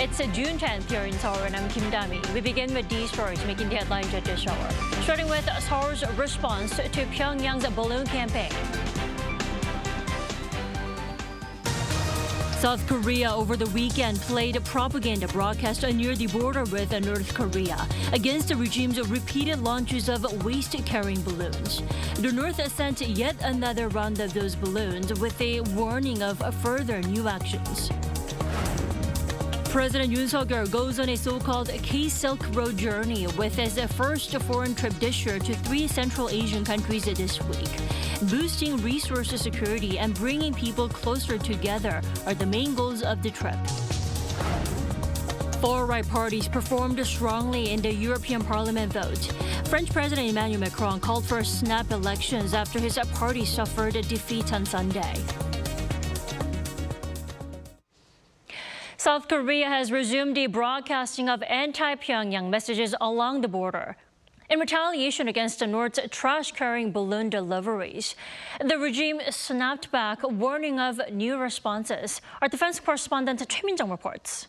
It's June 10th here in Seoul, and I'm Kim Dami. We begin with these stories making the headlines at this hour. Starting with Seoul's response to Pyongyang's balloon campaign. South Korea over the weekend played a propaganda broadcast near the border with North Korea against the regime's repeated launches of waste-carrying balloons. The North sent yet another round of those balloons with a warning of further new actions. President Yoon goes on a so-called K-Silk Road journey with his first foreign trip this year to 3 Central Asian countries this week. Boosting resource security and bringing people closer together are the main goals of the trip. Far-right parties performed strongly in the European Parliament vote. French President Emmanuel Macron called for snap elections after his party suffered a defeat on Sunday. South Korea has resumed the broadcasting of anti-Pyongyang messages along the border in retaliation against the North's trash-carrying balloon deliveries. The regime snapped back, warning of new responses. Our defense correspondent Choi Min-jung reports.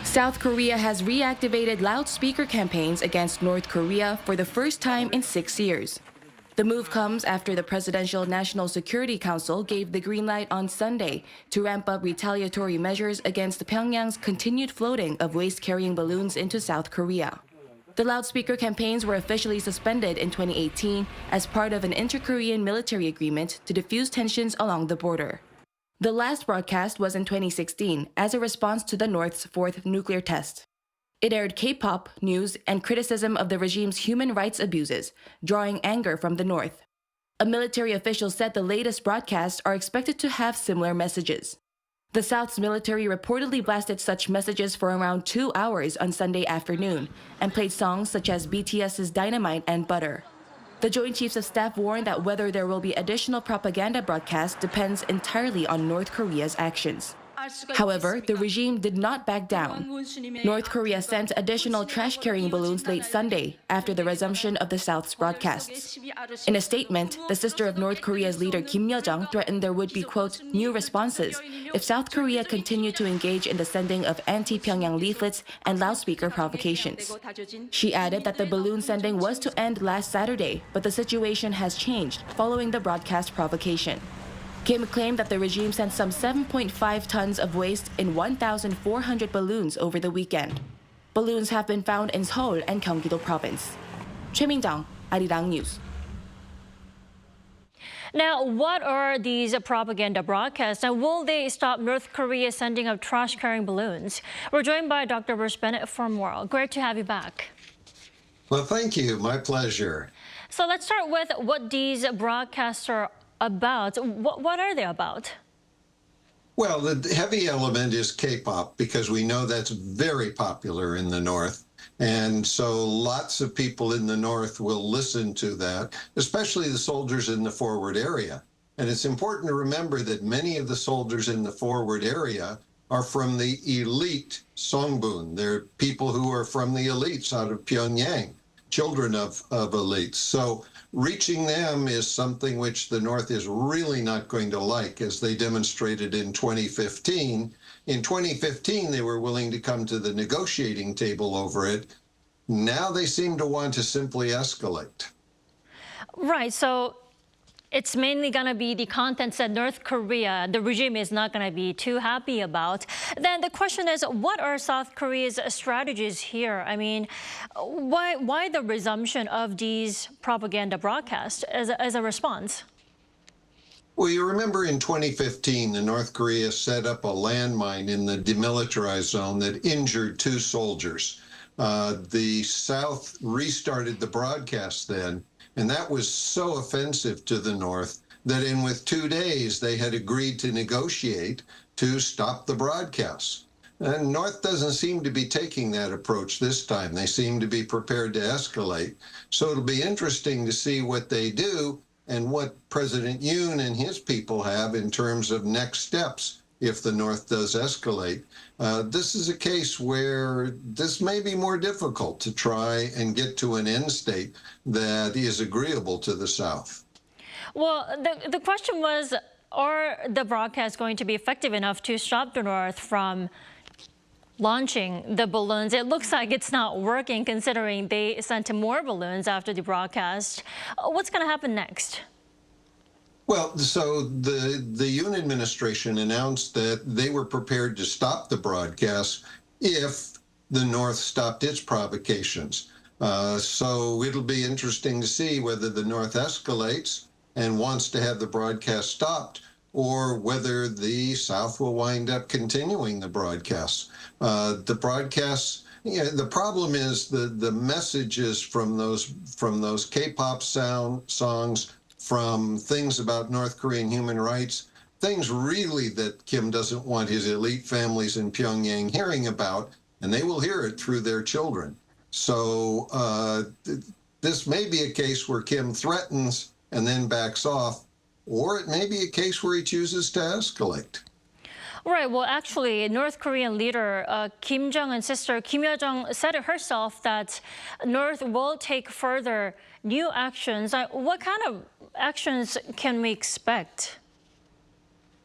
South Korea has reactivated loudspeaker campaigns against North Korea for the first time in 6 years. The move comes after the Presidential National Security Council gave the green light on Sunday to ramp up retaliatory measures against Pyongyang's continued floating of waste-carrying balloons into South Korea. The loudspeaker campaigns were officially suspended in 2018 as part of an inter-Korean military agreement to defuse tensions along the border. The last broadcast was in 2016 as a response to the North's 4th nuclear test. It aired K-pop, news, and criticism of the regime's human rights abuses, drawing anger from the North. A military official said the latest broadcasts are expected to have similar messages. The South's military reportedly blasted such messages for around 2 hours on Sunday afternoon and played songs such as BTS's Dynamite and Butter. The Joint Chiefs of Staff warned that whether there will be additional propaganda broadcasts depends entirely on North Korea's actions. However, the regime did not back down. North Korea sent additional trash-carrying balloons late Sunday after the resumption of the South's broadcasts. In a statement, the sister of North Korea's leader Kim Yo-jong threatened there would be, quote, new responses if South Korea continued to engage in the sending of anti-Pyongyang leaflets and loudspeaker provocations. She added that the balloon sending was to end last Saturday, but the situation has changed following the broadcast provocation. Kim claimed that the regime sent some 7.5 tons of waste in 1,400 balloons over the weekend. Balloons have been found in Seoul and Gyeonggi-do province. Choi Min-jung, Arirang News. Now, what are these propaganda broadcasts, and will they stop North Korea sending of trash-carrying balloons? We're joined by Dr. Bruce Bennett for more. Great to have you back. Well, thank you. My pleasure. So let's start with what these broadcasts are about. What are they about? Well, the heavy element is K-pop because we know that's very popular in the North. And so lots of people in the North will listen to that, especially the soldiers in the forward area. And it's important to remember that many of the soldiers in the forward area are from the elite Songbun. They're people who are from the elites out of Pyongyang, children of elites. So reaching them is something which the North is really not going to like, as they demonstrated in 2015. In 2015, they were willing to come to the negotiating table over it. Now they seem to want to simply escalate. Right, so it's mainly going to be the contents that North Korea, the regime, is not going to be too happy about. Then the question is, what are South Korea's strategies here? I mean, why the resumption of these propaganda broadcasts as a response? Well, you remember in 2015, the North Korea set up a landmine in the demilitarized zone that injured 2 soldiers. The South restarted the broadcast then. And that was so offensive to the North that with 2 days, they had agreed to negotiate to stop the broadcasts. And North doesn't seem to be taking that approach this time. They seem to be prepared to escalate. So it'll be interesting to see what they do and what President Yoon and his people have in terms of next steps if the North does escalate. This is a case where this may be more difficult to try and get to an end state that is agreeable to the South. Well, the question was, are the broadcasts going to be effective enough to stop the North from launching the balloons? It looks like it's not working, considering they sent more balloons after the broadcast. What's going to happen next? Well, so the Yoon administration announced that they were prepared to stop the broadcast if the North stopped its provocations. So it'll be interesting to see whether the North escalates and wants to have the broadcast stopped, or whether the South will wind up continuing the broadcasts. The broadcasts, the problem is the messages from those K-pop songs, from things about North Korean human rights, things really that Kim doesn't want his elite families in Pyongyang hearing about, and they will hear it through their children. So this may be a case where Kim threatens and then backs off, or it may be a case where he chooses to escalate. Right. Well, actually, North Korean leader Kim Jong-un's sister Kim Yo-jong said it herself that North will take further new actions. What kind of actions can we expect?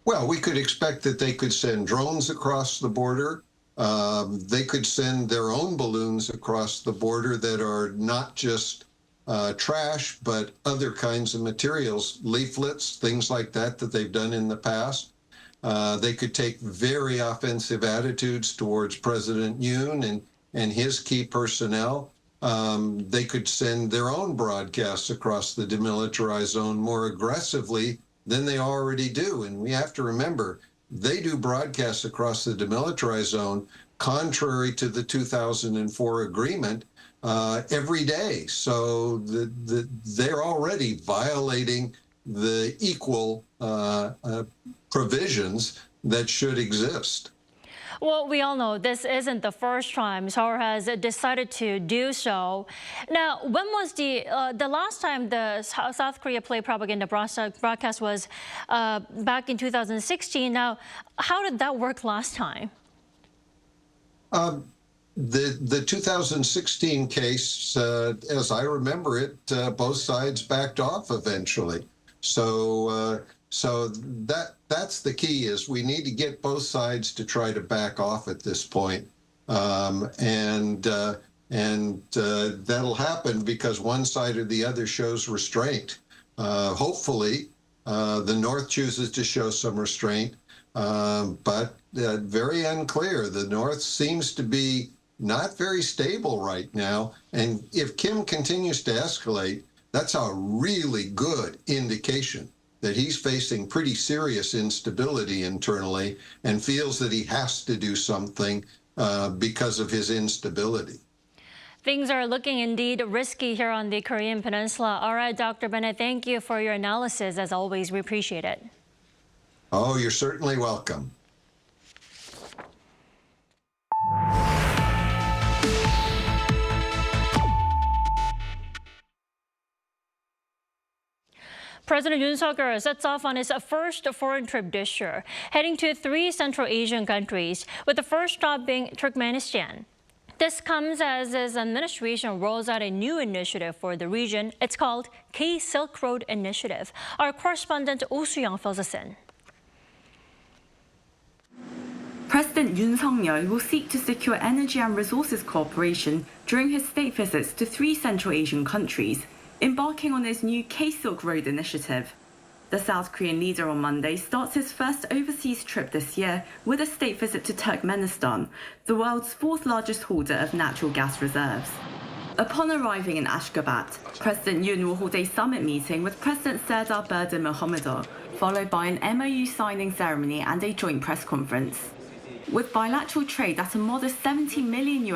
Well, we could expect that they could send drones across the border. They could send their own balloons across the border that are not just trash, but other kinds of materials, leaflets, things like that they've done in the past. They could take very offensive attitudes towards President Yoon and his key personnel. They could send their own broadcasts across the demilitarized zone more aggressively than they already do. And we have to remember, they do broadcasts across the demilitarized zone contrary to the 2004 agreement every day. So they're already violating the equal provisions that should exist. Well, we all know this isn't the first time Seoul has decided to do so. Now, when was the last time the South Korea played propaganda broadcast was back in 2016. Now, how did that work last time? The 2016 case, as I remember it, both sides backed off eventually. So that's the key, is we need to get both sides to try to back off at this point. And that'll happen because one side or the other shows restraint. Hopefully, the North chooses to show some restraint, but very unclear. The North seems to be not very stable right now. And if Kim continues to escalate, that's a really good indication that he's facing pretty serious instability internally and feels that he has to do something because of his instability. Things are looking indeed risky here on the Korean Peninsula. All right, Dr. Bennett, thank you for your analysis. As always, we appreciate it. Oh, you're certainly welcome. President Yoon Suk-yeol sets off on his first foreign trip this year, heading to 3 Central Asian countries, with the first stop being Turkmenistan. This comes as his administration rolls out a new initiative for the region. It's called K-Silk Road Initiative. Our correspondent Oh Soo-young fills us in. President Yoon Suk-yeol will seek to secure energy and resources cooperation during his state visits to 3 Central Asian countries, embarking on his new K-Silk Road initiative. The South Korean leader on Monday starts his first overseas trip this year with a state visit to Turkmenistan, the world's 4th largest holder of natural gas reserves. Upon arriving in Ashgabat, President Yoon will hold a summit meeting with President Serdar Berdimuhamedov, followed by an MOU signing ceremony and a joint press conference. With bilateral trade at a modest $70 million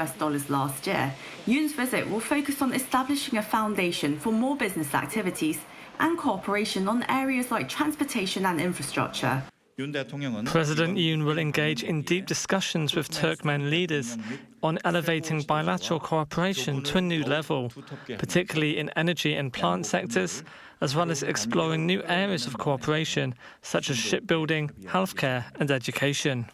last year, Yoon's visit will focus on establishing a foundation for more business activities and cooperation on areas like transportation and infrastructure. President Yoon will engage in deep discussions with Turkmen leaders on elevating bilateral cooperation to a new level, particularly in energy and plant sectors, as well as exploring new areas of cooperation such as shipbuilding, healthcare and education.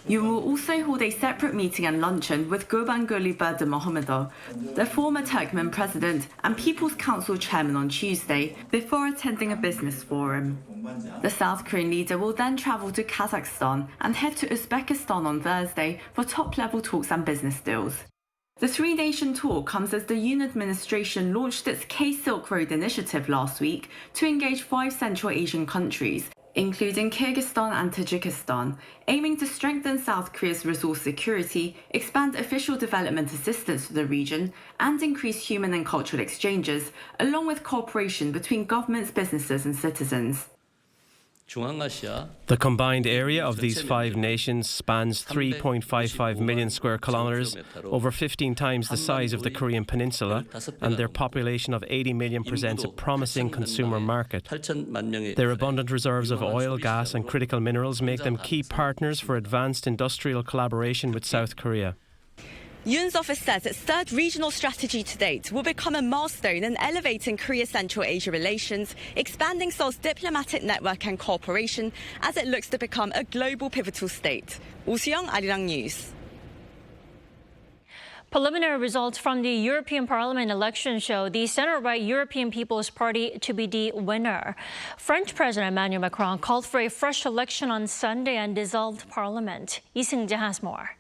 Yoon will also hold a separate meeting and luncheon with Gurbanguly Berdimuhamedow, the former Turkmen president and People's Council chairman, on Tuesday, before attending a business forum. The South Korean leader will then travel to Kazakhstan and head to Uzbekistan on Thursday for top-level talks and business deals. The three-nation tour comes as the Yoon administration launched its K-Silk Road initiative last week to engage 5 Central Asian countries, including Kyrgyzstan and Tajikistan, aiming to strengthen South Korea's resource security, expand official development assistance to the region, and increase human and cultural exchanges, along with cooperation between governments, businesses, and citizens. The combined area of these 5 nations spans 3.55 million square kilometres, over 15 times the size of the Korean peninsula, and their population of 80 million presents a promising consumer market. Their abundant reserves of oil, gas and critical minerals make them key partners for advanced industrial collaboration with South Korea. Yoon's office says its third regional strategy to date will become a milestone in elevating Korea-Central Asia relations, expanding Seoul's diplomatic network and cooperation as it looks to become a global pivotal state. Woo-Soo-young, Arirang News. Preliminary results from the European Parliament election show the centre-right European People's Party to be the winner. French President Emmanuel Macron called for a fresh election on Sunday and dissolved Parliament. Lee Sang-hyeok has more.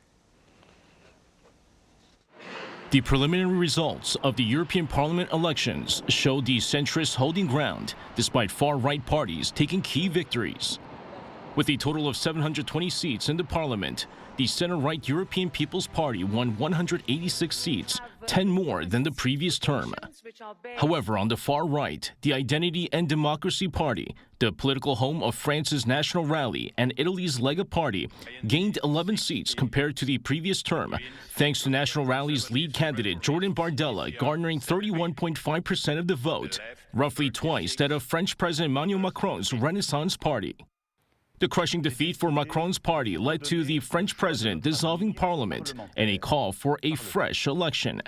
The preliminary results of the European Parliament elections showed the centrists holding ground despite far-right parties taking key victories. With a total of 720 seats in the parliament, the center-right European People's Party won 186 seats, 10 more than the previous term. However, on the far right, the Identity and Democracy Party, the political home of France's National Rally and Italy's Lega Party, gained 11 seats compared to the previous term, thanks to National Rally's lead candidate Jordan Bardella garnering 31.5% of the vote, roughly twice that of French President Emmanuel Macron's Renaissance Party. The crushing defeat for Macron's party led to the French president dissolving parliament and a call for a fresh election.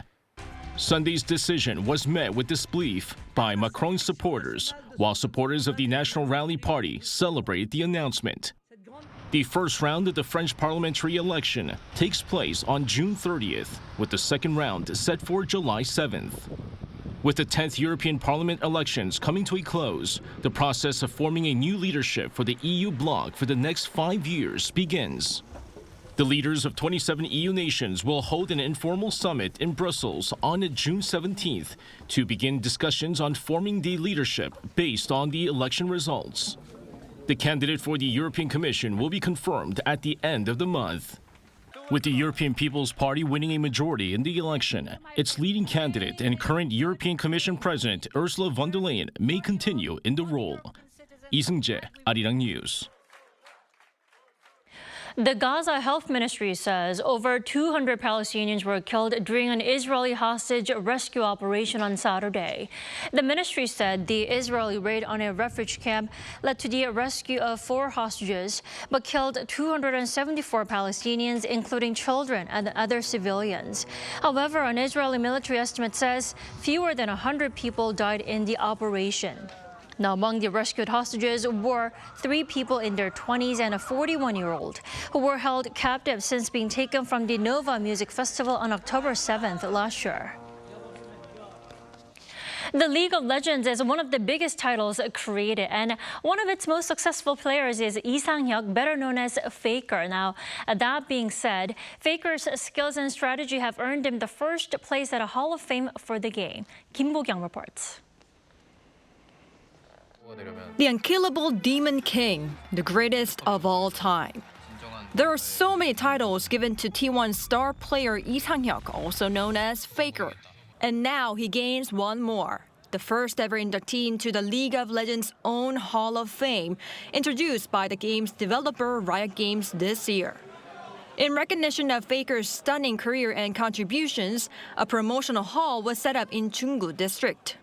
Sunday's decision was met with disbelief by Macron's supporters, while supporters of the National Rally Party celebrated the announcement. The first round of the French parliamentary election takes place on June 30th, with the second round set for July 7th. With the 10th European Parliament elections coming to a close, the process of forming a new leadership for the EU bloc for the next 5 years begins. The leaders of 27 EU nations will hold an informal summit in Brussels on June 17th to begin discussions on forming the leadership based on the election results. The candidate for the European Commission will be confirmed at the end of the month. With the European People's Party winning a majority in the election, its leading candidate and current European Commission President Ursula von der Leyen may continue in the role. Lee Sang-hyeok, Arirang News. The Gaza Health Ministry says over 200 Palestinians were killed during an Israeli hostage rescue operation on Saturday. The ministry said the Israeli raid on a refugee camp led to the rescue of 4 hostages, but killed 274 Palestinians, including children and other civilians. However, an Israeli military estimate says fewer than 100 people died in the operation. Now, among the rescued hostages were 3 people in their 20s and a 41-year-old who were held captive since being taken from the Nova Music Festival on October 7th last year. The League of Legends is one of the biggest titles created, and one of its most successful players is Lee Sang-hyeok, better known as Faker. Now, that being said, Faker's skills and strategy have earned him the first place at a Hall of Fame for the game. Kim Bo-kyung reports. The unkillable Demon King, the greatest of all time. There are so many titles given to T1 star player Lee Sang-hyeok, also known as Faker. And now he gains one more, the first ever inductee into the League of Legends' own Hall of Fame, introduced by the game's developer Riot Games this year. In recognition of Faker's stunning career and contributions, a promotional hall was set up in Junggu district.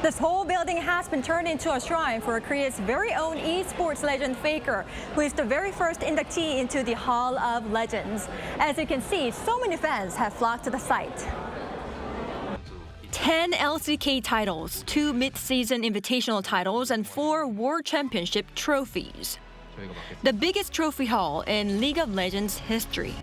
This whole building has been turned into a shrine for Korea's very own esports legend Faker, who is the very first inductee into the Hall of Legends. As you can see, so many fans have flocked to the site. 10 LCK titles, 2 mid-season invitational titles, and 4 World Championship trophies. the biggest trophy haul in League of Legends history.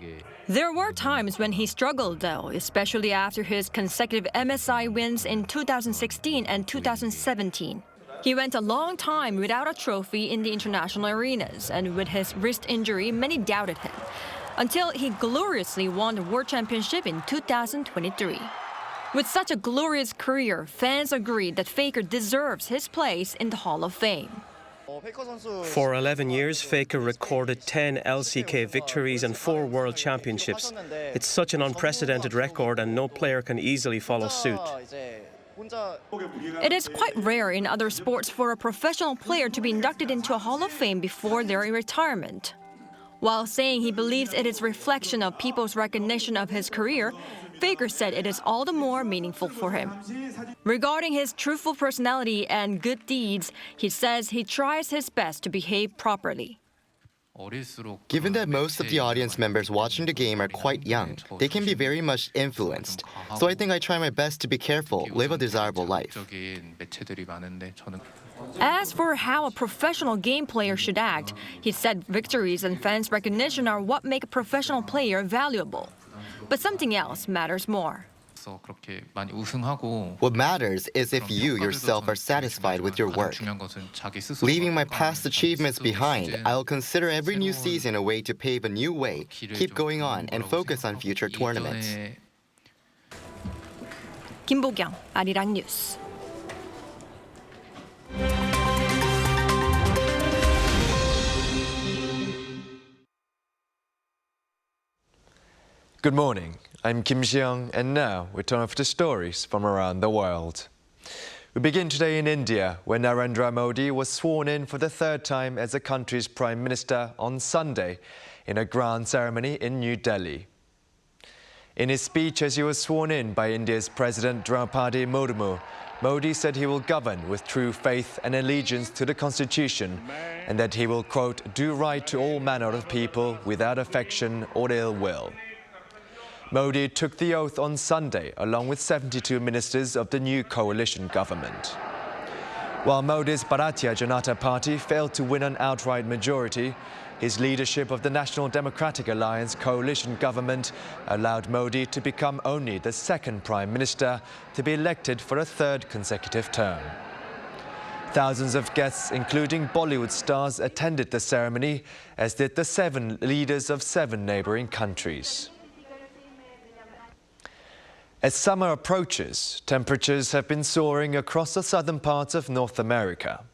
There were times when he struggled, though, especially after his consecutive MSI wins in 2016 and 2017. He went a long time without a trophy in the international arenas, and with his wrist injury, many doubted him, until he gloriously won the World Championship in 2023. With such a glorious career, fans agreed that Faker deserves his place in the Hall of Fame. For 11 years, Faker recorded 10 LCK victories and 4 World Championships. It's such an unprecedented record, and no player can easily follow suit. It is quite rare in other sports for a professional player to be inducted into a Hall of Fame before their retirement. While saying he believes it is a reflection of people's recognition of his career, Faker said it is all the more meaningful for him. Regarding his truthful personality and good deeds, he says he tries his best to behave properly. Given that most of the audience members watching the game are quite young, they can be very much influenced. So I think I try my best to be careful, live a desirable life. As for how a professional game player should act, he said victories and fans' recognition are what make a professional player valuable. But something else matters more. What matters is if you yourself are satisfied with your work. Leaving my past achievements behind, I'll consider every new season a way to pave a new way, keep going on, and focus on future tournaments. 김보경, 아리랑 뉴스. Good morning, I'm Kim Seong, and now we turn off to stories from around the world. We begin today in India, where Narendra Modi was sworn in for the 3rd time as the country's Prime Minister on Sunday in a grand ceremony in New Delhi. In his speech as he was sworn in by India's President Draupadi Murmu, Modi said he will govern with true faith and allegiance to the Constitution, and that he will, quote, do right to all manner of people without affection or ill will. Modi took the oath on Sunday along with 72 ministers of the new coalition government. While Modi's Bharatiya Janata Party failed to win an outright majority, his leadership of the National Democratic Alliance coalition government allowed Modi to become only the 2nd Prime Minister to be elected for a 3rd consecutive term. Thousands of guests, including Bollywood stars, attended the ceremony, as did the 7 leaders of 7 neighboring countries. As summer approaches, temperatures have been soaring across the southern parts of North America.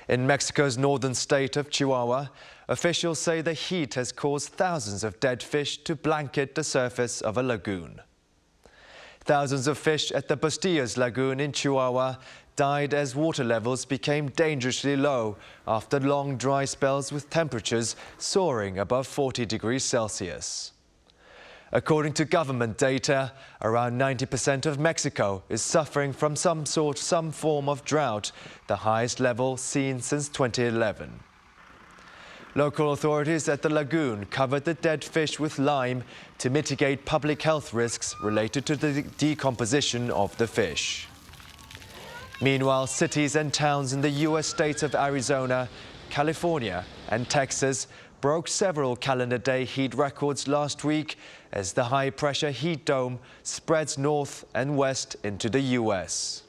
In Mexico's northern state of Chihuahua, officials say the heat has caused thousands of dead fish to blanket the surface of a lagoon. Thousands of fish at the Bustillos Lagoon in Chihuahua died as water levels became dangerously low after long dry spells with temperatures soaring above 40 degrees Celsius. According to government data, around 90% of Mexico is suffering from some form of drought, the highest level seen since 2011. Local authorities at the lagoon covered the dead fish with lime to mitigate public health risks related to the decomposition of the fish. Meanwhile, cities and towns in the U.S. states of Arizona, California and Texas broke several calendar day heat records last week as the high-pressure heat dome spreads north and west into the U.S.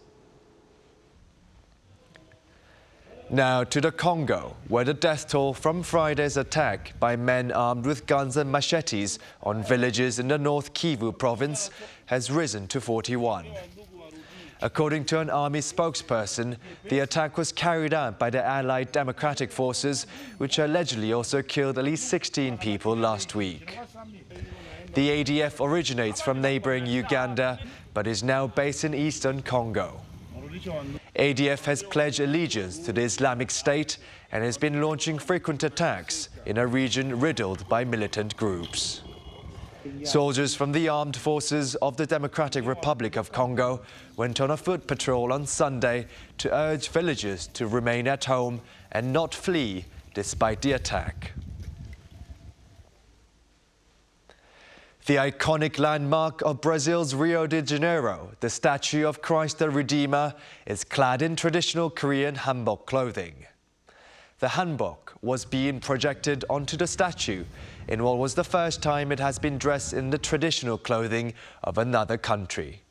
Now to the Congo, where the death toll from Friday's attack by men armed with guns and machetes on villages in the North Kivu province has risen to 41. According to an army spokesperson, the attack was carried out by the Allied Democratic Forces, which allegedly also killed at least 16 people last week. The ADF originates from neighboring Uganda, but is now based in eastern Congo. ADF has pledged allegiance to the Islamic State and has been launching frequent attacks in a region riddled by militant groups. Soldiers from the armed forces of the Democratic Republic of Congo went on a foot patrol on Sunday to urge villagers to remain at home and not flee despite the attack. The iconic landmark of Brazil's Rio de Janeiro, the statue of Christ the Redeemer, is clad in traditional Korean hanbok clothing. The hanbok was being projected onto the statue in what was the first time it has been dressed in the traditional clothing of another country.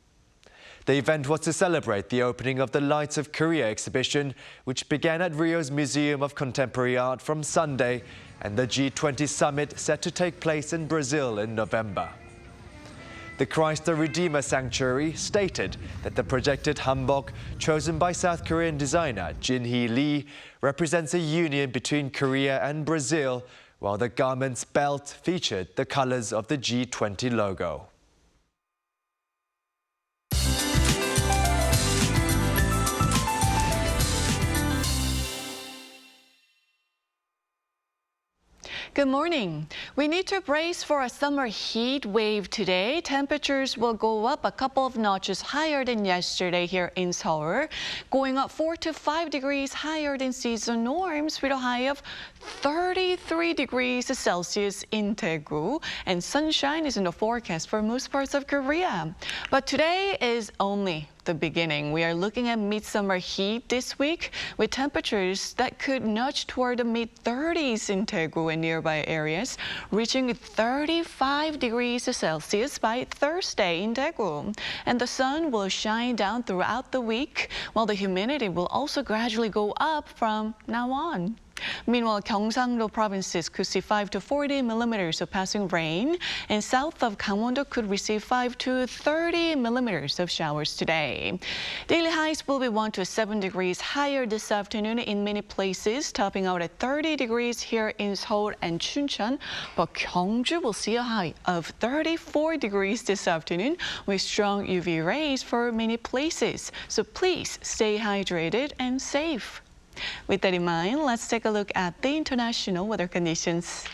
The event was to celebrate the opening of the Lights of Korea exhibition, which began at Rio's Museum of Contemporary Art from Sunday, and the G20 summit set to take place in Brazil in November. The Christ the Redeemer Sanctuary stated that the projected hanbok, chosen by South Korean designer Jin-hee Lee, represents a union between Korea and Brazil, while the garment's belt featured the colors of the G20 logo. Good morning. We need to brace for a summer heat wave today. Temperatures will go up a couple of notches higher than yesterday here in Seoul, going up 4 to 5 degrees higher than season norms with a high of 33 degrees Celsius in Daegu, and sunshine is in the forecast for most parts of Korea. But today is only the beginning. We are looking at midsummer heat this week with temperatures that could nudge toward the mid-30s in Daegu and nearby areas, reaching 35 degrees Celsius by Thursday in Daegu. And the sun will shine down throughout the week, while the humidity will also gradually go up from now on. Meanwhile, Gyeongsangdo provinces could see 5 to 40 millimeters of passing rain, and south of Gangwon-do could receive 5 to 30 millimeters of showers today. Daily highs will be 1 to 7 degrees higher this afternoon in many places, topping out at 30 degrees here in Seoul and Chuncheon. But Gyeongju will see a high of 34 degrees this afternoon with strong UV rays for many places. So please stay hydrated and safe. With that in mind, let's take a look at the international weather conditions.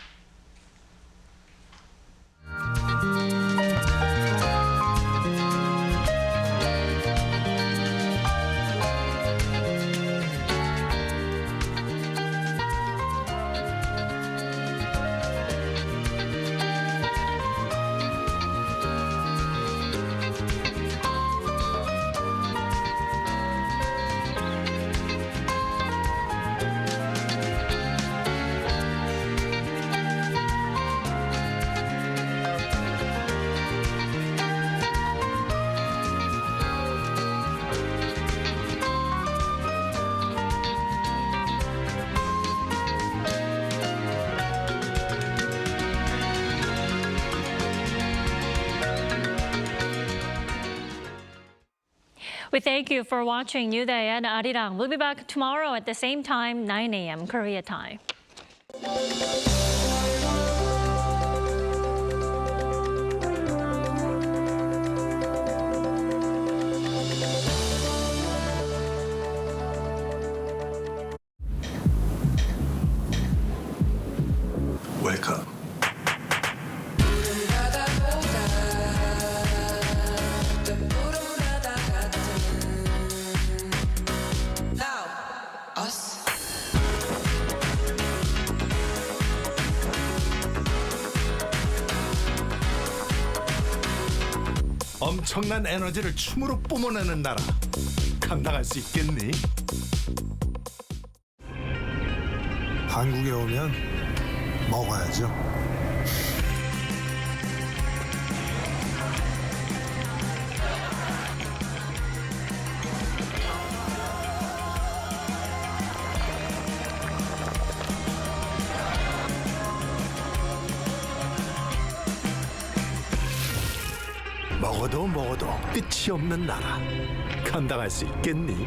We thank you for watching New Day and Arirang. We'll be back tomorrow at the same time, 9 a.m. Korea time. Welcome. 엄청난 에너지를 춤으로 뿜어내는 나라. 감당할 수 있겠니? 한국에 오면 먹어야죠. 먹어도 끝이 없는 나라. 감당할 수 있겠니?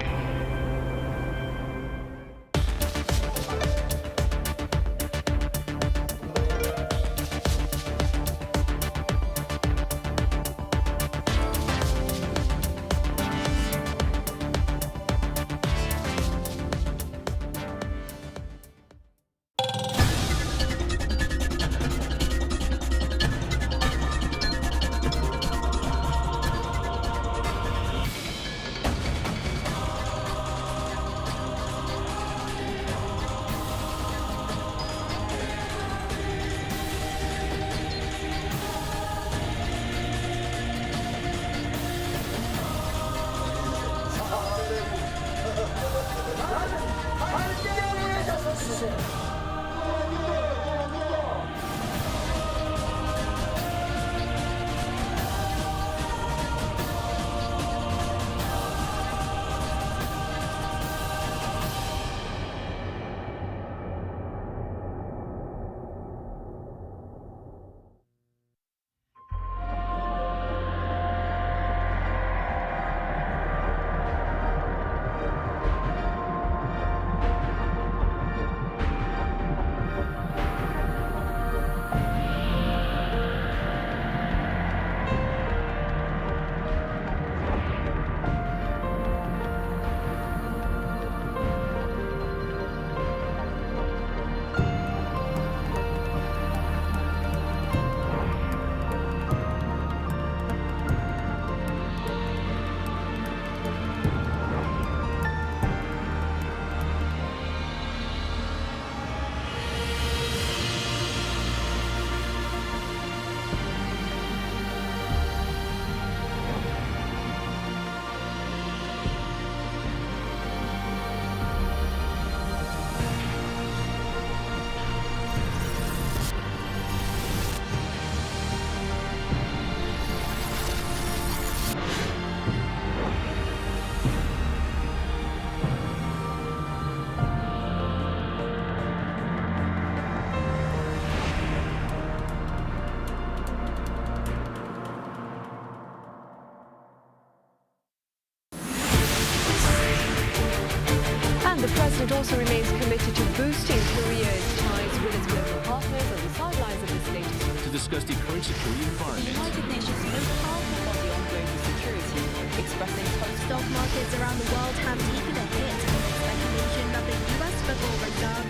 discuss the current security environment. United Nations most powerful body on global security, expressing stock markets around the world have taken a hit amid speculation that the US Federal Reserve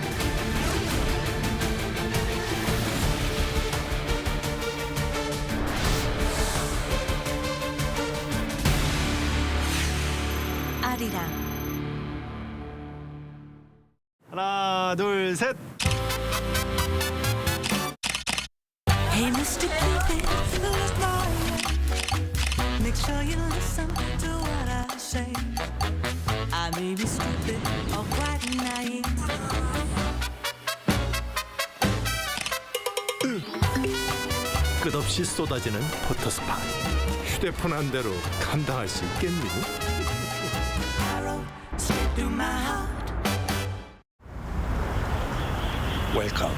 Arirang. 하나, 둘, 셋. Hey, Mr. Cupid, make sure you listen to what I say. I may be stupid or quite naive. 끝없이 쏟아지는 포토스팟. 휴대폰 한 대로 감당할 수 있겠니? Straight through my heart. 웰컴.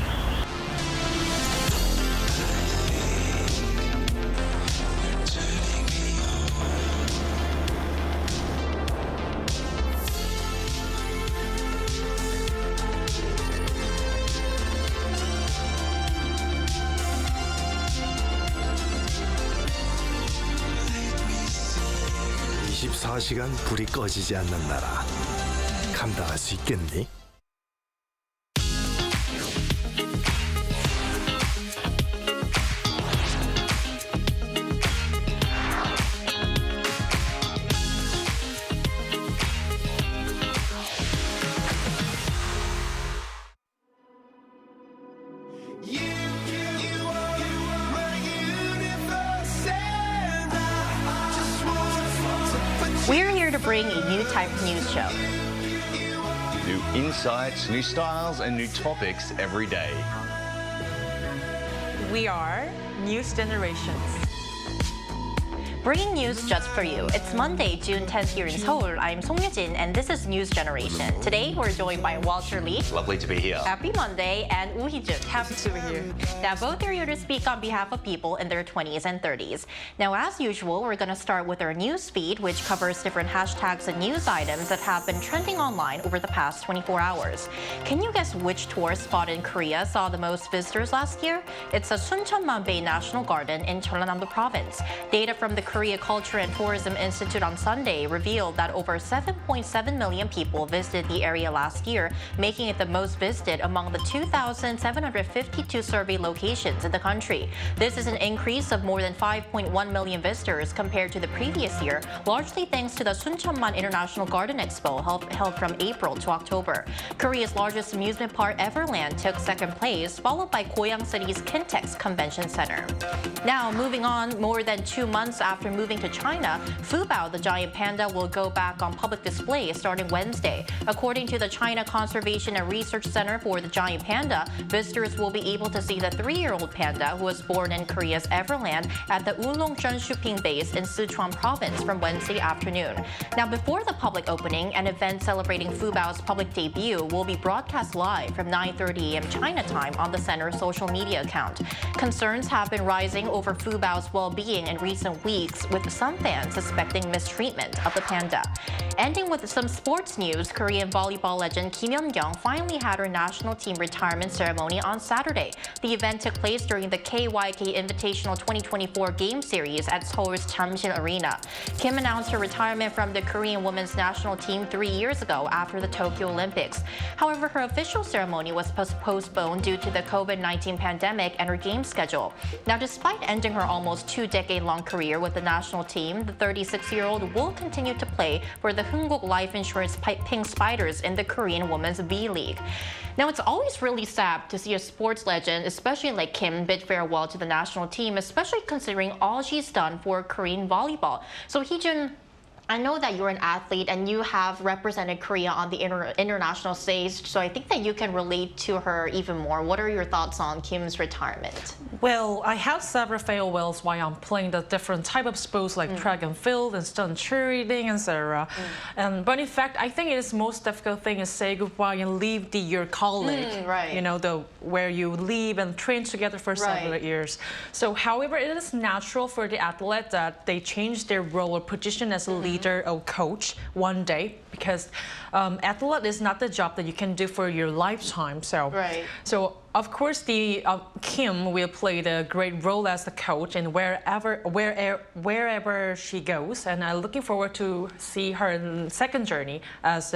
(24시간) 불이 꺼지지 않는 나라 감당할 수 있겠니? We're here to bring a new type of news show. New insights, new styles, and new topics every day. We are News Generations. Bringing news just for you. It's Monday, June 10th here in Seoul. I'm Song Yejin, and this is News Generation. Today, we're joined by Walter Lee. Lovely to be here. Happy Monday, and Woo Hee-jun. Happy to be here. Now, both are here to speak on behalf of people in their 20s and 30s. Now, as usual, we're going to start with our news feed, which covers different hashtags and news items that have been trending online over the past 24 hours. Can you guess which tourist spot in Korea saw the most visitors last year? It's the Suncheonman Bay National Garden in Jeollanam Province. Data from the Korea Culture and Tourism Institute on Sunday revealed that over 7.7 million people visited the area last year, making it the most visited among the 2,752 survey locations in the country. This is an increase of more than 5.1 million visitors compared to the previous year, largely thanks to the Suncheonman International Garden Expo held from April to October. Korea's largest amusement park, Everland, took second place, followed by Goyang City's Kintex Convention Center. Now, moving on, more than 2 months after moving to China, Fubao, the giant panda, will go back on public display starting Wednesday. According to the China Conservation and Research Center for the giant panda, visitors will be able to see the 3-year-old panda who was born in Korea's Everland at the Ulongchon Shuping Base in Sichuan Province from Wednesday afternoon. Now, before the public opening, an event celebrating Fubao's public debut will be broadcast live from 9:30 a.m. China time on the center's social media account. Concerns have been rising over Fubao's well-being in recent weeks, with some fans suspecting mistreatment of the panda. Ending with some sports news, Korean volleyball legend Kim Yeon-kyung finally had her national team retirement ceremony on Saturday. The event took place during the KYK Invitational 2024 Game Series at Seoul's Jamsil Arena. Kim announced her retirement from the Korean women's national team 3 years ago after the Tokyo Olympics. However, her official ceremony was postponed due to the COVID-19 pandemic and her game schedule. Now, despite ending her almost 2-decade-long career with the national team, the 36-year-old will continue to play for the Hanbok Life Insurance Pink Spiders in the Korean Women's V-League. Now, it's always really sad to see a sports legend, especially like Kim, bid farewell to the national team, especially considering all she's done for Korean volleyball. So, Hee-jun, I know that you're an athlete and you have represented Korea on the international stage, so I think that you can relate to her even more. What are your thoughts on Kim's retirement? Well, I have several farewells while I'm playing the different type of sports like track and field and stunt cheerleading, etc. But in fact, I think it is most difficult thing is say goodbye and leave your colleague. Right. You know, where you live and train together for several years. So, however, it is natural for the athlete that they change their role or position as a leader leader or coach one day, because athlete is not the job that you can do for your lifetime. So, of course, the Kim will play the great role as the coach and wherever she goes. And I'm looking forward to see her second journey as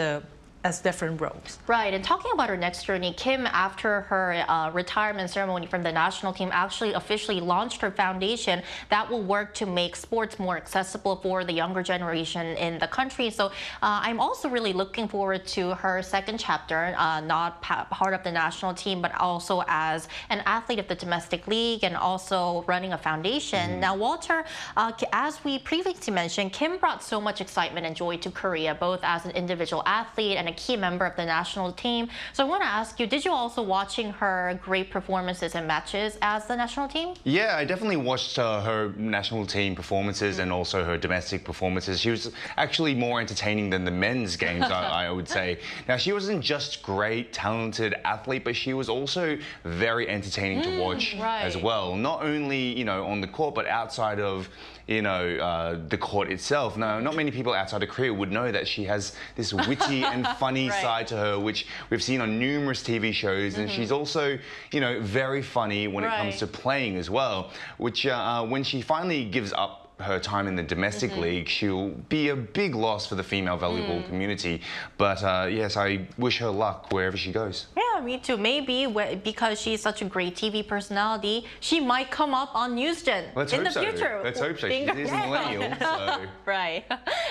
different roles. Right, and talking about her next journey, Kim, after her retirement ceremony from the national team, actually officially launched her foundation that will work to make sports more accessible for the younger generation in the country. So I'm also really looking forward to her second chapter, not part of the national team, but also as an athlete of the domestic league and also running a foundation. Now, Walter, as we previously mentioned, Kim brought so much excitement and joy to Korea, both as an individual athlete and a key member of the national team. So I want to ask you, did you also watching her great performances and matches as the national team? Yeah, I definitely watched her national team performances and also her domestic performances. She was actually more entertaining than the men's games, I would say. Now, she wasn't just great, talented athlete, but she was also very entertaining to watch as well. Not only, you know, on the court, but outside of, you know, the court itself. Now, not many people outside of Korea would know that she has this witty and funny side to her, which we've seen on numerous TV shows. And she's also, you know, very funny when it comes to playing as well, which when she finally gives up her time in the domestic league, she'll be a big loss for the female volleyball community. But yes, I wish her luck wherever she goes. Yeah, me too. Maybe because she's such a great TV personality, she might come up on NewsGen in the future. Let's hope so. She's a millennial. So. Right.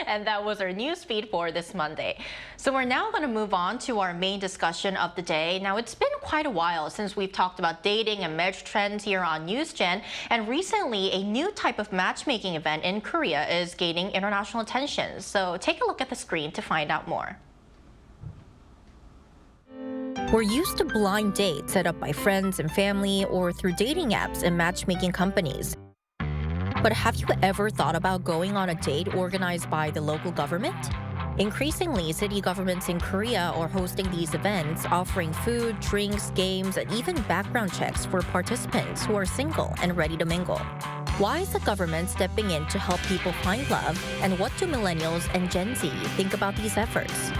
And that was our news feed for this Monday. So we're now going to move on to our main discussion of the day. Now, it's been quite a while since we've talked about dating and marriage trends here on NewsGen. And recently, a new type of matchmaking event in Korea is gaining international attention. So take a look at the screen to find out more. We're used to blind dates set up by friends and family or through dating apps and matchmaking companies. But have you ever thought about going on a date organized by the local government? Increasingly, city governments in Korea are hosting these events, offering food, drinks, games, and even background checks for participants who are single and ready to mingle. Why is the government stepping in to help people find love, and what do millennials and Gen Z think about these efforts?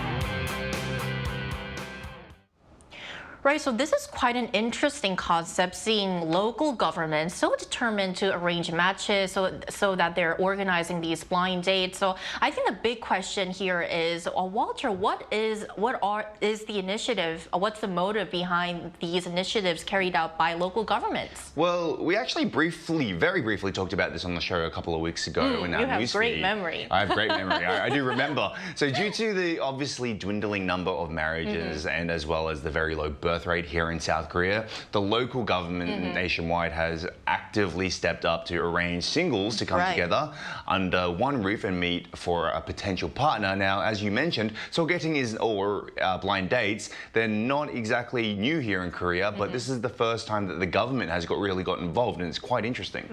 Right, so this is quite an interesting concept, seeing local governments so determined to arrange matches so that they're organizing these blind dates. So I think the big question here is, Walter, what is the initiative, what's the motive behind these initiatives carried out by local governments? Well, we actually very briefly talked about this on the show a couple of weeks ago. In our you have news great feed. memory. I have great memory. I do remember. So due to the obviously dwindling number of marriages and as well as the very low birth rate here in South Korea, the local government nationwide has actively stepped up to arrange singles to come together under one roof and meet for a potential partner. Now, as you mentioned, sogeting or blind dates, they're not exactly new here in Korea, but this is the first time that the government has really got involved, and it's quite interesting.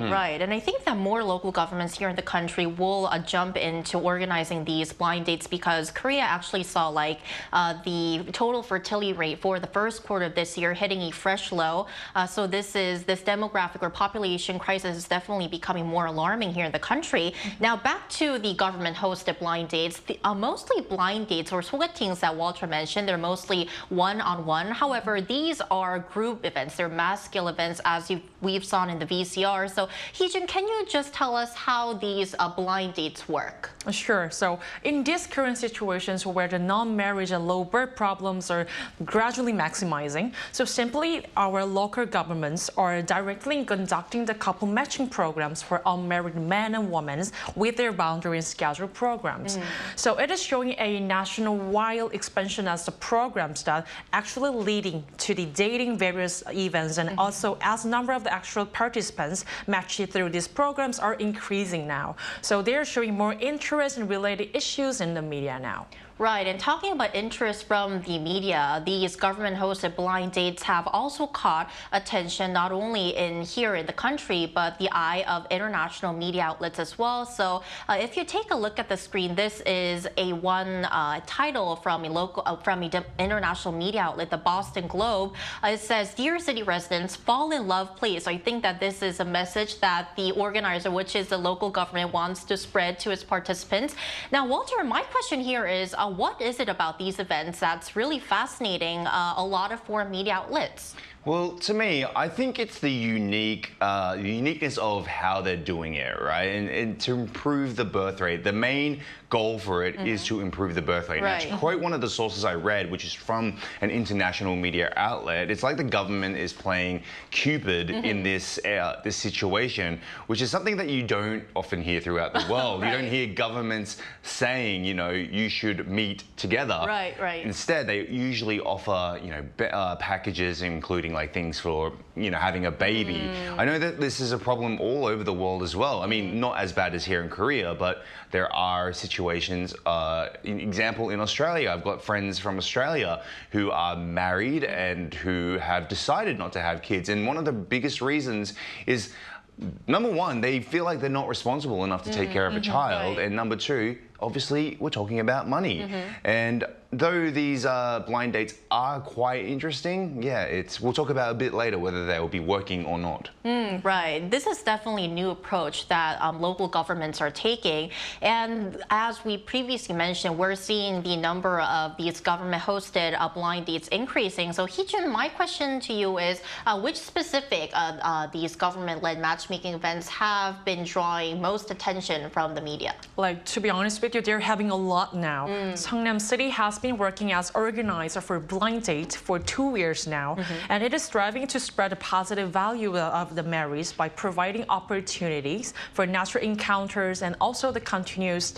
Right, and I think that more local governments here in the country will jump into organizing these blind dates, because Korea actually saw like the total fertility rate for the first quarter of this year hitting a fresh low. So this demographic or population crisis is definitely becoming more alarming here in the country. Now back to the government-hosted blind dates. Mostly blind dates or sogetings that Walter mentioned, they're mostly one-on-one. However, these are group events. They're mass-scale events, as we've seen in the VCR. So Heejun, can you just tell us how these blind dates work? Sure. So in these current situations where the non-marriage and low birth problems are gradually maximizing, so simply our local governments are directly conducting the couple matching programs for unmarried men and women with their boundary and schedule programs. So it is showing a nationwide expansion as the programs that actually leading to the dating various events, and also as the number of the actual participants matched through these programs are increasing now. So they're showing more interest in related issues in the media now. Right, and talking about interest from the media, these government-hosted blind dates have also caught attention not only here in the country, but the eye of international media outlets as well. So if you take a look at the screen, this is one title from an international media outlet, the Boston Globe. It says, "Dear city residents, fall in love, please." So I think that this is a message that the organizer, which is the local government, wants to spread to its participants. Now, Walter, my question here is, what is it about these events that's really fascinating a lot of foreign media outlets? Well, to me, I think it's the uniqueness of how they're doing it, right? And to improve the birth rate. The main goal for it is to improve the birth rate. Right. Now, to quote one of the sources I read, which is from an international media outlet, it's like the government is playing Cupid in this situation, which is something that you don't often hear throughout the world. Right. You don't hear governments saying, you should meet together. Right, right. Instead, they usually offer, packages including like things for, having a baby. I know that this is a problem all over the world as well. I mean, not as bad as here in Korea, but there are situations, example in Australia, I've got friends from Australia who are married and who have decided not to have kids. And one of the biggest reasons is, number one, they feel like they're not responsible enough to take care of a child. Right. And number two, obviously, we're talking about money. And though these blind dates are quite interesting, we'll talk about a bit later whether they will be working or not. Right. This is definitely a new approach that local governments are taking. And as we previously mentioned, we're seeing the number of these government-hosted blind dates increasing. So Hee-jun, my question to you is, which specific these government-led matchmaking events have been drawing most attention from the media? Like, to be honest with you, they're having a lot now. Seongnam City has been working as organizer for blind date for 2 years now, and it is striving to spread the positive value of the marriage by providing opportunities for natural encounters and also the continuous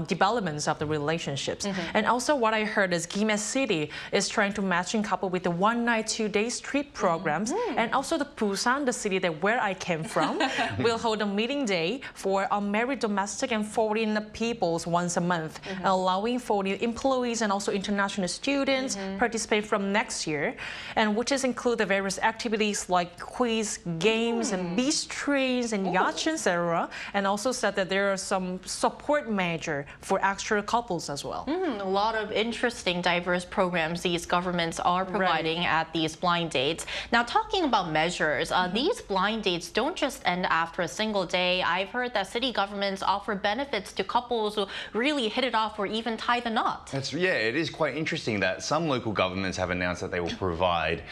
developments of the relationships. And also what I heard is Gimhae City is trying to matching couple with the 1 night 2 day street programs, and also the Busan, the city where I came from, will hold a meeting day for unmarried domestic and foreign peoples once a month, allowing for the employees and also international students participate from next year, and which is include the various activities like quiz, games, and beach trains and yachts, etc. And also said that there are some support measure for extra couples as well. A lot of interesting, diverse programs these governments are providing at these blind dates. Now, talking about measures, these blind dates don't just end after a single day. I've heard that city governments offer benefits to couples who really hit it off or even tie the knot. It is quite interesting that some local governments have announced that they will provide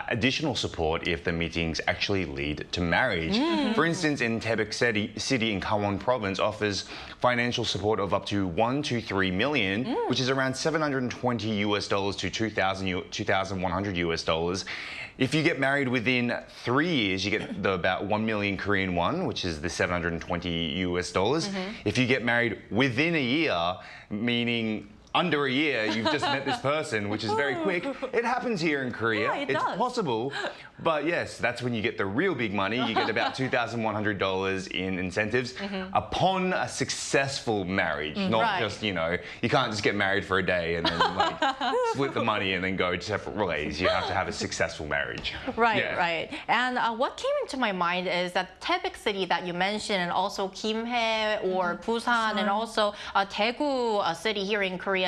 additional support if the meetings actually lead to marriage. For instance, in Taebaek City in Gangwon Province offers financial support of up to 1 to 3 million, which is around $720 to 2,100 US dollars. If you get married within 3 years, you get about 1 million Korean won, which is the 720 US dollars. If you get married within a year, meaning under a year, you've just met this person, which is very quick. It happens here in Korea. Yeah, it's possible. But yes, that's when you get the real big money. You get about $2,100 in incentives upon a successful marriage. Not just, you can't just get married for a day and then split the money and then go separate ways. You have to have a successful marriage. Right. And what came into my mind is that Taebaek City that you mentioned, and also Gimhae or Busan, and also Daegu City here in Korea,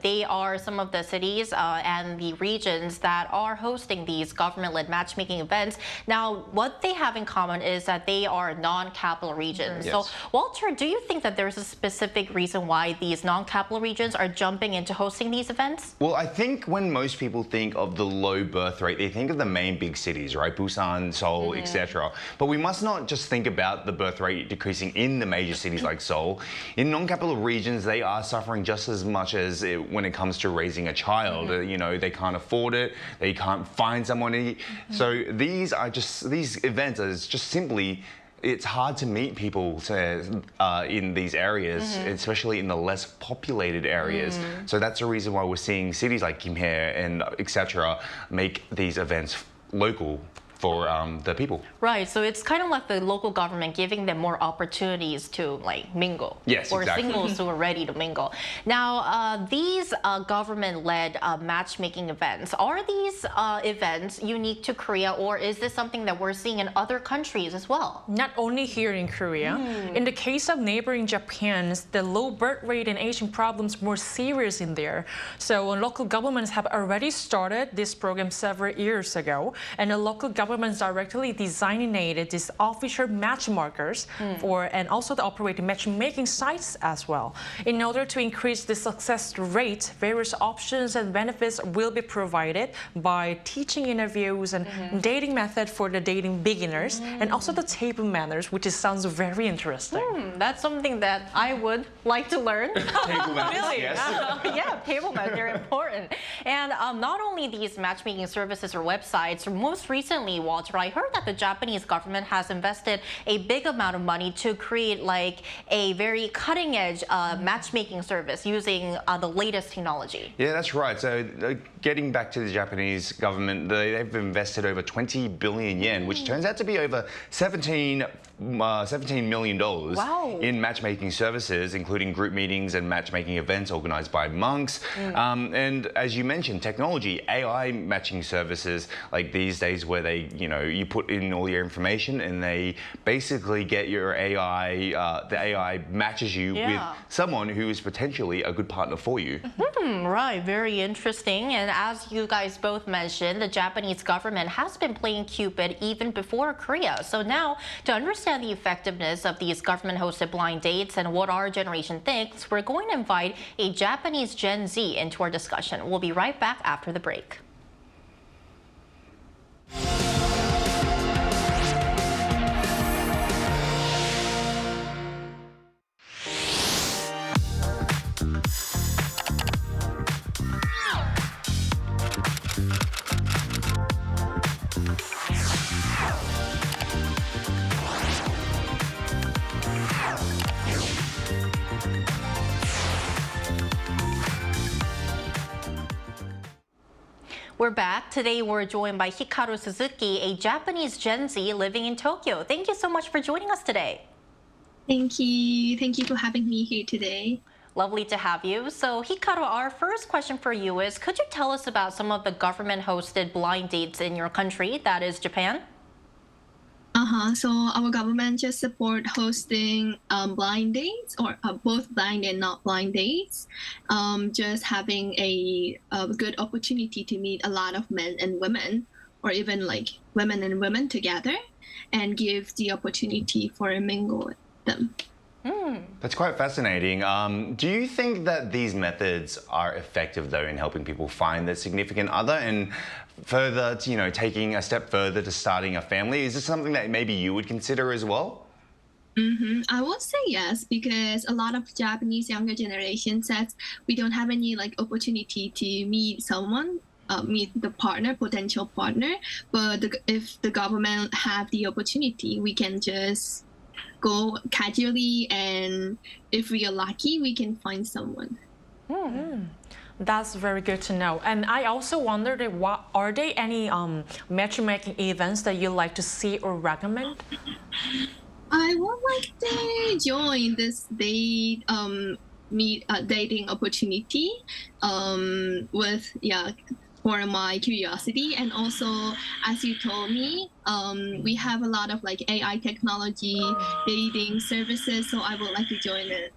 they are some of the cities and the regions that are hosting these government-led matchmaking events. Now, what they have in common is that they are non-capital regions. So, Walter, do you think that there's a specific reason why these non-capital regions are jumping into hosting these events? Well, I think when most people think of the low birth rate, they think of the main big cities, right? Busan, Seoul, etc. But we must not just think about the birth rate decreasing in the major cities like Seoul. In non-capital regions, they are suffering just as much as when it comes to raising a child. They can't afford it. They can't find someone to So these events are just simply, it's hard to meet people in these areas, especially in the less populated areas. So that's the reason why we're seeing cities like Gimhae and etc. make these events local for the people. Right, so it's kind of like the local government giving them more opportunities to like mingle. Yes, or exactly. singles who are ready to mingle. Now, these government-led matchmaking events, are these events unique to Korea, or is this something that we're seeing in other countries as well? Not only here in Korea. In the case of neighboring Japan, the low birth rate and aging problems more serious in there. So local governments have already started this program several years ago, and the local governments directly designated these official matchmakers and also to operate matchmaking sites as well. In order to increase the success rate, various options and benefits will be provided by teaching interviews and dating method for the dating beginners, and also the table manners, which sounds very interesting. That's something that I would like to learn. Table manners, really? yes. Yeah, table manners, they're important. And not only these matchmaking services or websites, most recently, Walter, I heard that the Japanese government has invested a big amount of money to create like a very cutting-edge matchmaking service using the latest technology. Yeah, that's right. So getting back to the Japanese government, they've invested over 20 billion yen, which turns out to be over $17 million in matchmaking services, including group meetings and matchmaking events organized by monks. And as you mentioned, technology, AI matching services, like these days where they, you put in all your information and they basically get your AI, the AI matches you with someone who is potentially a good partner for you. Right, very interesting. And as you guys both mentioned, the Japanese government has been playing Cupid even before Korea. So now, to understand the effectiveness of these government-hosted blind dates and what our generation thinks, we're going to invite a Japanese Gen Z into our discussion. We'll be right back after the break. We're back. Today we're joined by Hikaru Suzuki, a Japanese Gen Z living in Tokyo. Thank you so much for joining us today. Thank you. Thank you for having me here today. Lovely to have you. So Hikaru, our first question for you is, could you tell us about some of the government-hosted blind dates in your country, that is Japan? So our government just support hosting blind dates, or both blind and not blind dates. Just having a good opportunity to meet a lot of men and women, or even like women and women together, and give the opportunity for a mingle with them. That's quite fascinating. Do you think that these methods are effective, though, in helping people find their significant other and further, taking a step further to starting a family? Is this something that maybe you would consider as well? I would say yes, because a lot of Japanese younger generation says we don't have any opportunity to meet someone, meet the partner, potential partner. But if the government have the opportunity, we can just go casually, and if we are lucky, we can find someone. That's very good to know. And I also wondered, are there any matchmaking events that you like to see or recommend? I would like to join this date dating opportunity with for my curiosity, and also as you told me, we have a lot of AI technology dating services, so I would like to join it.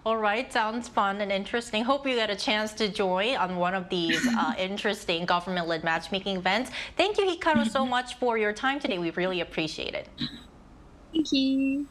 All right, sounds fun and interesting. Hope you get a chance to join on one of these interesting government-led matchmaking events. Thank you, Hikaru, so much for your time today. We really appreciate it. Thank you.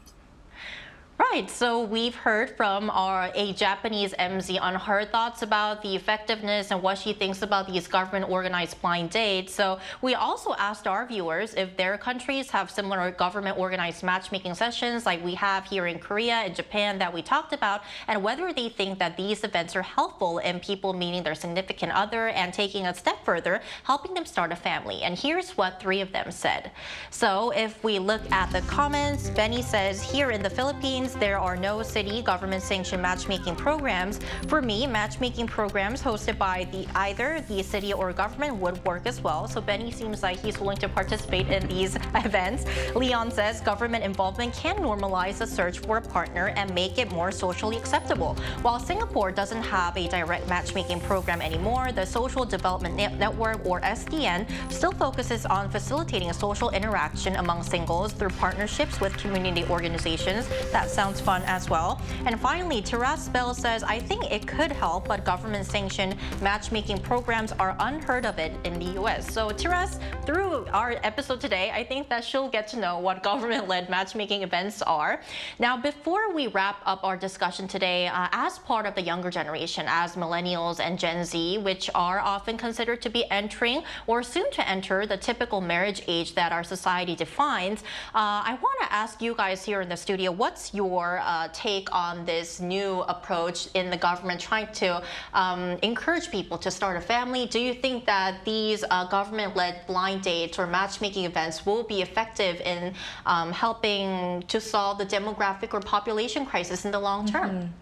Right, so we've heard from a Japanese MZ on her thoughts about the effectiveness and what she thinks about these government-organized blind dates. So we also asked our viewers if their countries have similar government-organized matchmaking sessions like we have here in Korea and Japan that we talked about, and whether they think that these events are helpful in people meeting their significant other and taking a step further, helping them start a family. And here's what 3 of them said. So if we look at the comments, Benny says, here in the Philippines, means there are no city government-sanctioned matchmaking programs. For me, matchmaking programs hosted by either the city or government would work as well. So Benny seems like he's willing to participate in these events. Leon says government involvement can normalize the search for a partner and make it more socially acceptable. While Singapore doesn't have a direct matchmaking program anymore, the Social Development Network, or SDN, still focuses on facilitating a social interaction among singles through partnerships with community organizations. That sounds fun as well. And finally, Taras Bell says, I think it could help, but government-sanctioned matchmaking programs are unheard of it in the US. So Taras, through our episode today, I think that she'll get to know what government-led matchmaking events are. Now, before we wrap up our discussion today, as part of the younger generation, as millennials and Gen Z, which are often considered to be entering or soon to enter the typical marriage age that our society defines, I want to ask you guys here in the studio, what's your take on this new approach in the government trying to encourage people to start a family? Do you think that these government-led blind dates or matchmaking events will be effective in helping to solve the demographic or population crisis in the long term?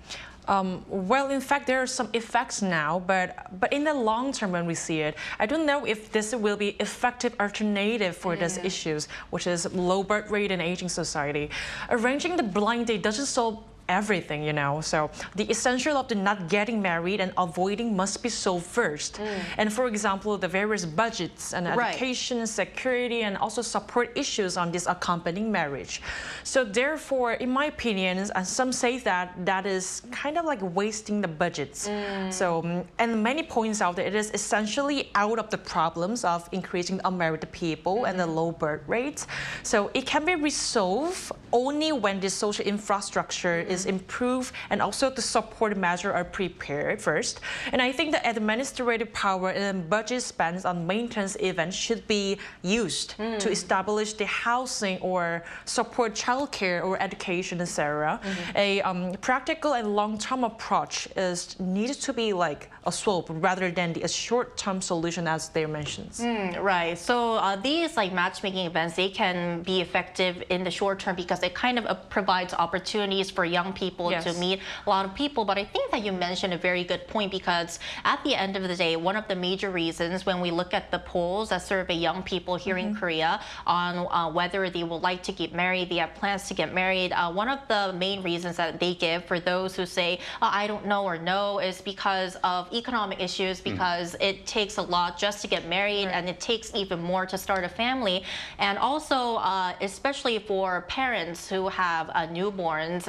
Well, in fact, there are some effects now, but in the long term when we see it, I don't know if this will be effective alternative for these issues, which is low birth rate and aging society. Arranging the blind date doesn't solve everything, you know. So the essential of the not getting married and avoiding must be solved first. And for example, the various budgets and education, security, and also support issues on this accompanying marriage. So therefore, in my opinion, some say that that is kind of like wasting the budgets. So, and many points out that it is essentially out of the problems of increasing unmarried people and the low birth rates. So it can be resolved only when the social infrastructure is improved and also the support measures are prepared first. And I think the administrative power and budget spent on maintenance events should be used to establish the housing or support childcare or education, etc. A practical and long-term approach is needed to be like a slope rather than a short-term solution as they mentioned. Right. So these like matchmaking events, they can be effective in the short term because it kind of provides opportunities for young people to meet a lot of people. But I think that you mentioned a very good point, because at the end of the day, one of the major reasons when we look at the polls that survey young people here in Korea on whether they would like to get married, they have plans to get married, one of the main reasons that they give for those who say, I don't know or no, is because of economic issues, because it takes a lot just to get married and it takes even more to start a family. And also, especially for parents who have newborns,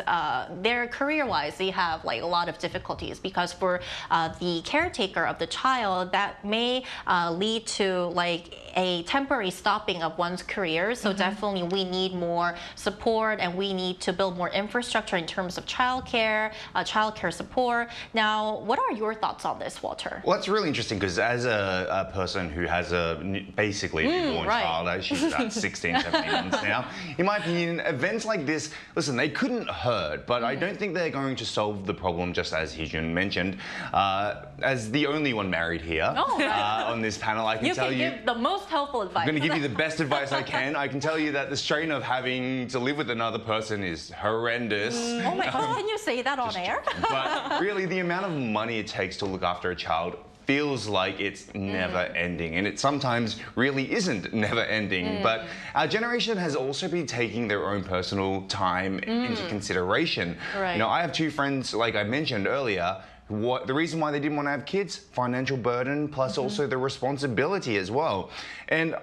their career-wise, they have like a lot of difficulties, because for the caretaker of the child, that may lead to like a temporary stopping of one's career. So definitely we need more support, and we need to build more infrastructure in terms of childcare support. Now, what are your thoughts on this, Walter? Well, it's really interesting because as a person who has basically a newborn child, she's about 16, 17 months now, in my opinion, events like this, listen, they couldn't hurt, but I don't think they're going to solve the problem, just as Hee-jun mentioned. As the only one married here on this panel, I can tell you... You can give the most helpful advice. I'm going to give you the best advice I can. I can tell you that the strain of having to live with another person is horrendous. Oh my God, can you say that on air? But really, the amount of money it takes to look after a child feels like it's never ending, and it sometimes really isn't never ending. But our generation has also been taking their own personal time into consideration. You know, I have two friends, like I mentioned earlier, the reason why they didn't want to have kids, financial burden, plus also the responsibility as well. And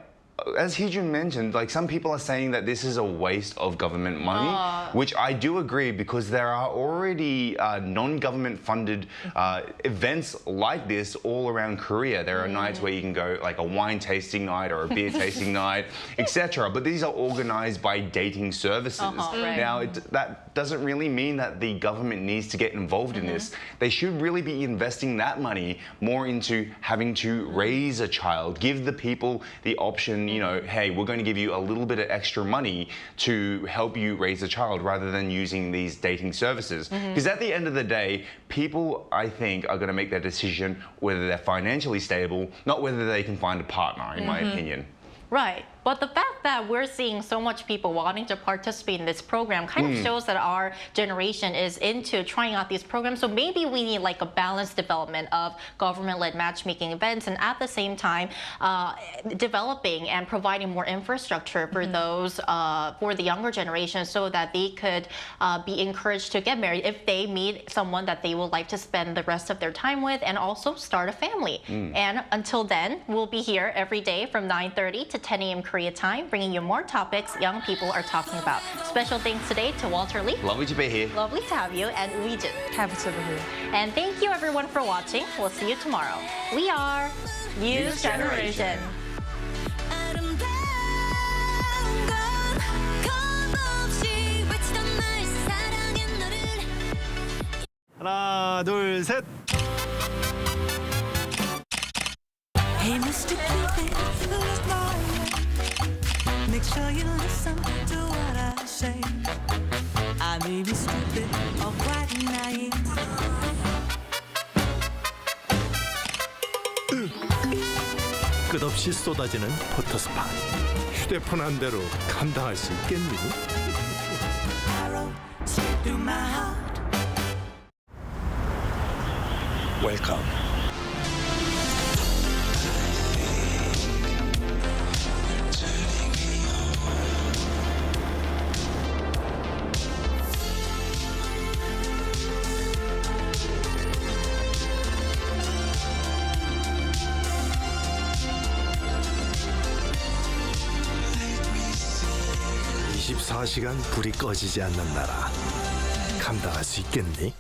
as Hee-jun mentioned, like some people are saying that this is a waste of government money, which I do agree, because there are already non-government funded events like this all around Korea. There are nights where you can go, like a wine tasting night or a beer tasting night, etc. But these are organized by dating services. Now, that doesn't really mean that the government needs to get involved in this. They should really be investing that money more into having to raise a child, give the people the option, you know, hey, we're going to give you a little bit of extra money to help you raise a child, rather than using these dating services. Because at the end of the day, people, I think, are going to make their decision whether they're financially stable, not whether they can find a partner, in my opinion. Right. But the fact that we're seeing so much people wanting to participate in this program kind of shows that our generation is into trying out these programs. So maybe we need like a balanced development of government-led matchmaking events, and at the same time developing and providing more infrastructure for those for the younger generation, so that they could be encouraged to get married if they meet someone that they would like to spend the rest of their time with, and also start a family. And until then, we'll be here every day from 9:30 to 10 a.m. Korea time, bringing you more topics young people are talking about. Special thanks today to Walter Lee. Lovely to be here. Lovely to have you. And Uijin. Happy to be here. And thank you everyone for watching. We'll see you tomorrow. We are News Generation. 하나, 둘, 셋. Hey, Mr. Cupid, look my way. Make sure you listen to what I say. I may be stupid or quite naive. 끝없이 쏟아지는 포토스팟. 휴대폰 한 대로 감당할 수 있겠니? Arrow straight through my heart. 웰컴. (24시간) 불이 꺼지지 않는 나라 감당할 수 있겠니?